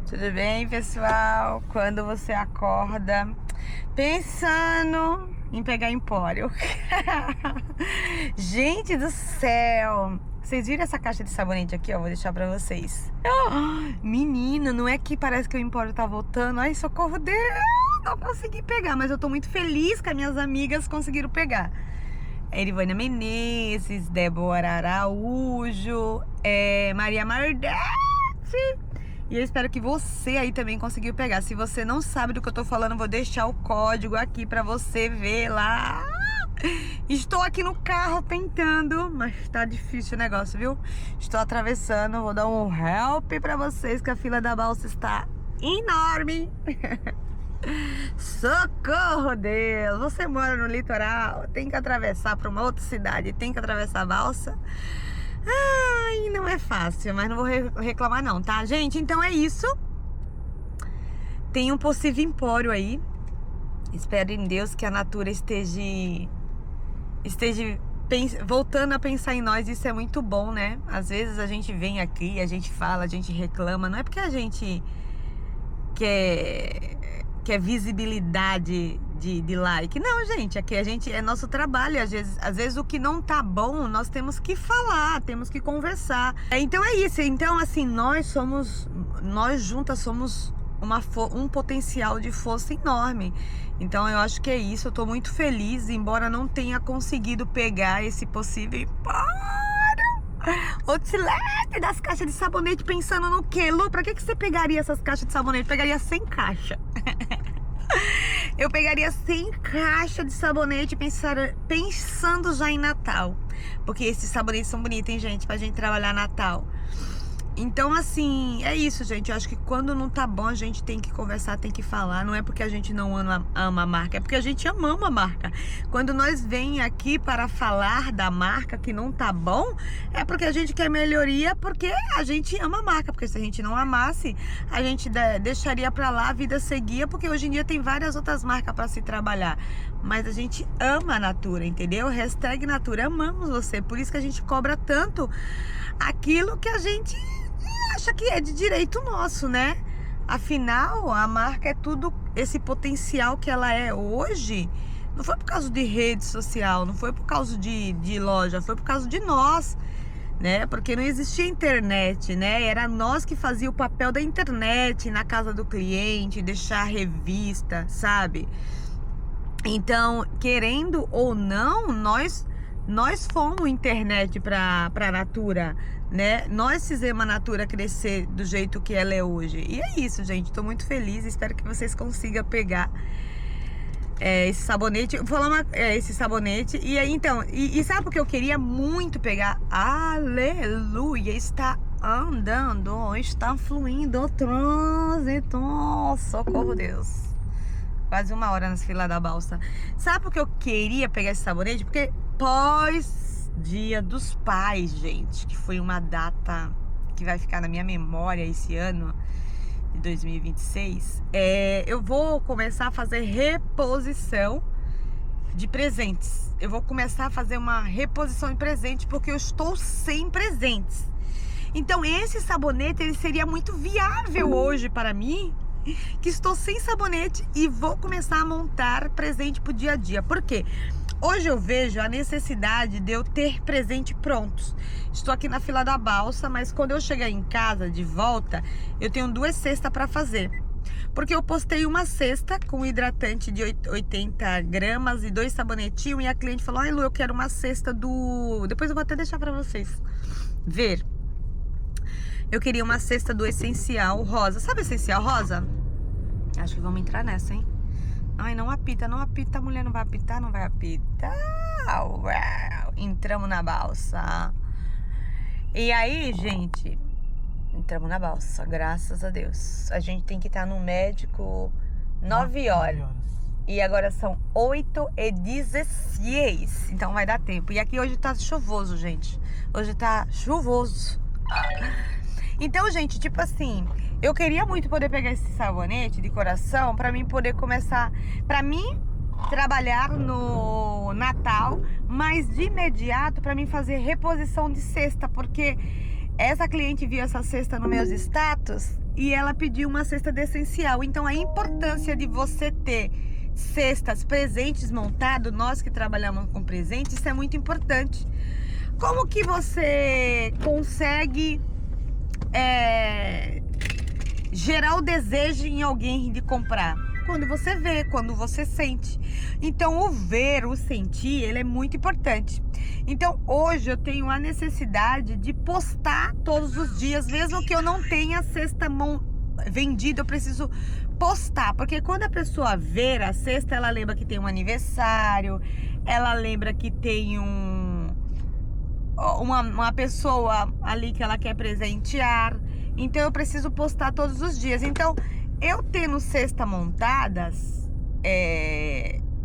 Tudo bem, pessoal? Quando você acorda pensando em pegar empório. Gente do céu! Vocês viram essa caixa de sabonete aqui, ó? Vou deixar pra vocês. Menina, não é que parece que o empório tá voltando? Ai, socorro, Deus! Não consegui pegar, mas eu tô muito feliz que as minhas amigas conseguiram pegar. Erivânia Menezes, Débora Araújo, Maria Mardete. E eu espero que você aí também conseguiu pegar. Se você não sabe do que eu tô falando, vou deixar o código aqui pra você ver lá. Estou aqui no carro tentando, mas tá difícil o negócio, viu? Estou atravessando, vou dar um help pra vocês, que a fila da balsa está enorme. Socorro, Deus! Você mora no litoral, tem que atravessar pra uma outra cidade, tem que atravessar a balsa. Ai, não é fácil, mas não vou reclamar não, tá? Gente, então é isso. Tem um possível empório aí. Espero em Deus que a Natura esteja voltando a pensar em nós. Isso é muito bom, né? Às vezes a gente vem aqui, a gente fala, a gente reclama. Não é porque a gente quer visibilidade de like. Não, gente, aqui é nosso trabalho. Às vezes o que não tá bom, nós temos que falar, temos que conversar. Então é isso. Então, assim, nós juntas somos um potencial de força enorme. Então eu acho que é isso. Eu tô muito feliz, embora não tenha conseguido pegar esse possível empório. Outlet das caixas de sabonete, pensando no quê? Lu, pra que você pegaria essas caixas de sabonete? Eu pegaria 100 caixas. Eu pegaria 100 caixas de sabonete pensando já em Natal. Porque esses sabonetes são bonitos, hein, gente? Pra gente trabalhar Natal. Então, assim, é isso, gente. Eu acho que quando não tá bom, a gente tem que conversar, tem que falar. Não é porque a gente não ama a marca, é porque a gente ama a marca. Quando nós vem aqui para falar da marca que não tá bom, é porque a gente quer melhoria, porque a gente ama a marca. Porque se a gente não amasse, a gente deixaria pra lá, a vida seguia, porque hoje em dia tem várias outras marcas para se trabalhar. Mas a gente ama a Natura, entendeu? Hashtag Natura, amamos você. Por isso que a gente cobra tanto aquilo que a gente acha que é de direito nosso, né? Afinal, a marca é tudo, esse potencial que ela é hoje. Não foi por causa de rede social, não foi por causa de loja, foi por causa de nós, né? Porque não existia internet, né? Era nós que fazia o papel da internet na casa do cliente, deixar a revista, sabe? Então, querendo ou não, nós fomos internet pra Natura, né? Nós fizemos a Natura crescer do jeito que ela é hoje. E é isso, gente. Tô muito feliz. Espero que vocês consigam pegar esse sabonete. Vou falar esse sabonete. E aí, então, e sabe o que eu queria muito pegar? Aleluia! Está andando, está fluindo o trânsito. Socorro, Deus. Quase 1 hora nas filas da balsa. Sabe por que eu queria pegar esse sabonete? Porque pós-Dia dos Pais, gente, que foi uma data que vai ficar na minha memória esse ano de 2026, eu vou começar a fazer reposição de presentes. Eu vou começar a fazer uma reposição de presentes, porque eu estou sem presentes. Então esse sabonete, ele seria muito viável hoje para mim, que estou sem sabonete, e vou começar a montar presente pro dia a dia. Por quê? Hoje eu vejo a necessidade de eu ter presente prontos. Estou aqui na fila da balsa, mas quando eu chegar em casa de volta, eu tenho 2 cestas para fazer. Porque eu postei uma cesta com hidratante de 80 gramas e 2 sabonetinhos, e a cliente falou: ai, Lu, eu quero uma cesta do... Depois eu vou até deixar para vocês ver. Eu queria uma cesta do Essencial Rosa. Sabe Essencial Rosa? Acho que vamos entrar nessa, hein? Ai, não apita, não apita. A mulher não vai apitar, não vai apitar. Uau. Entramos na balsa. E aí, gente, entramos na balsa, graças a Deus. A gente tem que estar no médico 9 horas. E agora são 8h16. Então vai dar tempo. E aqui hoje tá chuvoso, gente. Hoje tá chuvoso. Então, gente, tipo assim, eu queria muito poder pegar esse sabonete de coração pra mim poder começar, pra mim trabalhar no Natal, mas de imediato pra mim fazer reposição de cesta, porque Essa cliente viu essa cesta nos meus status e ela pediu uma cesta de essencial. Então a importância de você ter cestas, presentes montados, nós que trabalhamos com presentes, isso é muito importante. Como que você consegue gerar o desejo em alguém de comprar? Quando você vê, quando você sente. Então o ver, o sentir, ele é muito importante. Então hoje eu tenho a necessidade de postar todos os dias, mesmo que eu não tenha cesta vendida, eu preciso postar, porque quando a pessoa ver a cesta, ela lembra que tem um aniversário, ela lembra que tem uma pessoa ali que ela quer presentear. Então eu preciso postar todos os dias. Então eu tendo cesta montadas,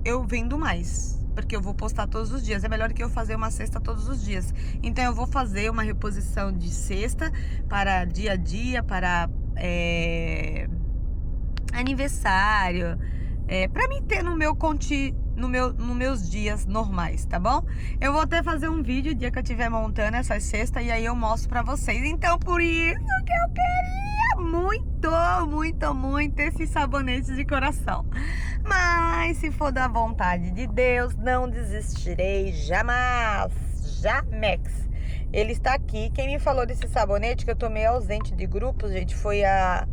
eu vendo mais, porque eu vou postar todos os dias. É melhor que eu fazer uma cesta todos os dias. Então eu vou fazer uma reposição de cesta para dia a dia, para aniversário, para mim ter no meu nos meus dias normais, tá bom? Eu vou até fazer um vídeo o dia que eu estiver montando essas cestas e aí eu mostro pra vocês. Então por isso que eu queria muito esses sabonetes de coração. Mas se for da vontade de Deus, não desistirei jamais. Jamais. Ele está aqui. Quem me falou desse sabonete, que eu tô meio ausente de grupos, gente, foi a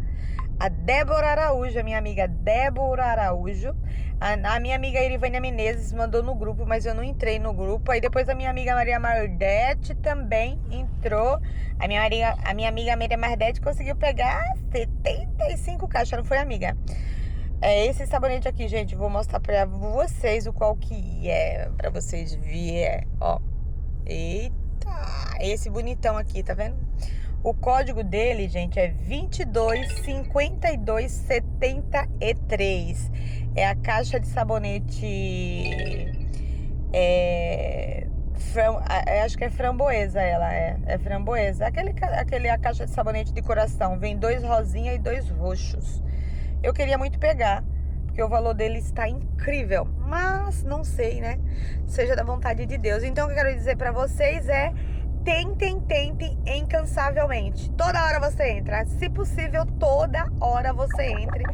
Débora Araújo, a minha amiga Débora Araújo. A minha amiga Irivânia Menezes mandou no grupo, mas eu não entrei no grupo. Aí depois a minha amiga Maria Mardete também entrou. A minha amiga Maria Mardete conseguiu pegar 75 caixas, não foi, amiga? Esse sabonete aqui, gente, vou mostrar pra vocês o qual que é, pra vocês verem, ó. Eita, esse bonitão aqui, tá vendo? O código dele, gente, é 225273. É a caixa de sabonete. Acho que é framboesa, ela é framboesa. A caixa de sabonete de coração. Vem 2 rosinha e 2 roxos. Eu queria muito pegar, porque o valor dele está incrível. Mas não sei, né? Seja da vontade de Deus. Então o que eu quero dizer pra vocês é: tentem incansavelmente. Toda hora você entra. Se possível, toda hora você entra,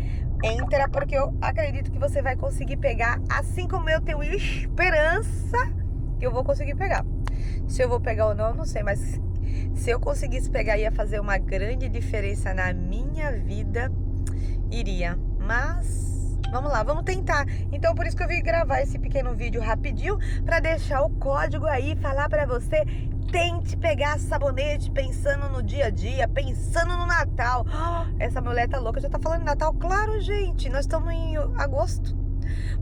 porque eu acredito que você vai conseguir pegar, assim como eu tenho esperança que eu vou conseguir pegar. Se eu vou pegar ou não, eu não sei, mas se eu conseguisse pegar, ia fazer uma grande diferença na minha vida, iria. Mas vamos lá, vamos tentar. Então por isso que eu vim gravar esse pequeno vídeo rapidinho, pra deixar o código aí, falar pra você: tente pegar sabonete pensando no dia a dia, pensando no Natal. Essa mulher tá louca, já tá falando de Natal. Claro, gente, nós estamos em agosto.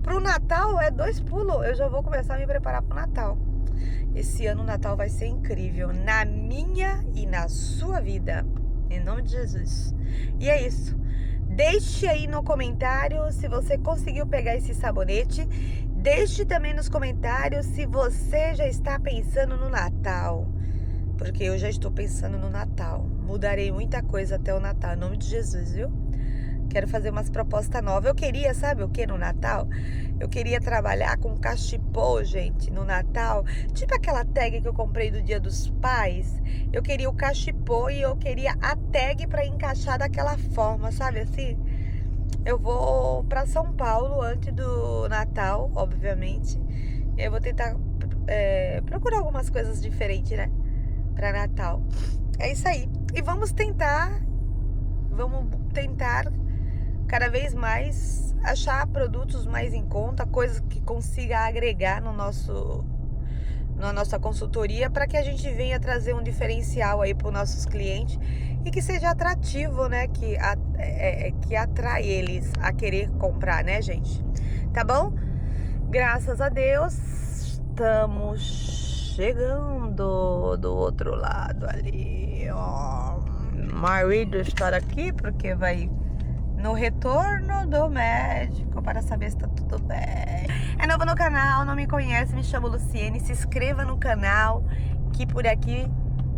Pro Natal é 2 pulos. Eu já vou começar a me preparar pro Natal. Esse ano o Natal vai ser incrível, na minha e na sua vida, em nome de Jesus. E é isso. Deixe aí no comentário se você conseguiu pegar esse sabonete. Deixe também nos comentários se você já está pensando no Natal, porque eu já estou pensando no Natal. Mudarei muita coisa até o Natal, em nome de Jesus, viu? Quero fazer umas propostas novas. Eu queria, sabe o que no Natal? Eu queria trabalhar com cachepô, gente, no Natal. Tipo aquela tag que eu comprei do Dia dos Pais. Eu queria o cachepô e eu queria a tag para encaixar daquela forma, sabe assim? Eu vou para São Paulo antes do Natal, obviamente. E eu vou tentar procurar algumas coisas diferentes, né? Para Natal. É isso aí. E vamos tentar cada vez mais achar produtos mais em conta, coisas que consiga agregar na nossa consultoria, para que a gente venha trazer um diferencial aí para os nossos clientes e que seja atrativo, né? Que atrai eles a querer comprar, né, gente? Tá bom? Graças a Deus, estamos chegando do outro lado ali, ó. Marido está aqui porque vai no retorno do médico para saber se tá tudo bem. É novo no canal, não me conhece, me chamo Luciene. Se inscreva no canal, que por aqui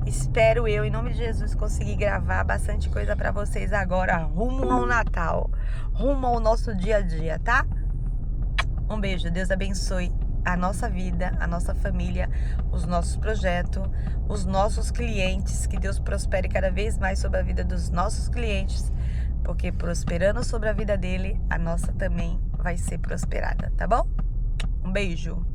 espero eu, em nome de Jesus, conseguir gravar bastante coisa pra vocês agora, rumo ao Natal, rumo ao nosso dia a dia, tá? Um beijo, Deus abençoe a nossa vida, a nossa família, os nossos projetos, os nossos clientes. Que Deus prospere cada vez mais sobre a vida dos nossos clientes, porque prosperando sobre a vida dele, a nossa também vai ser prosperada, tá bom? Um beijo!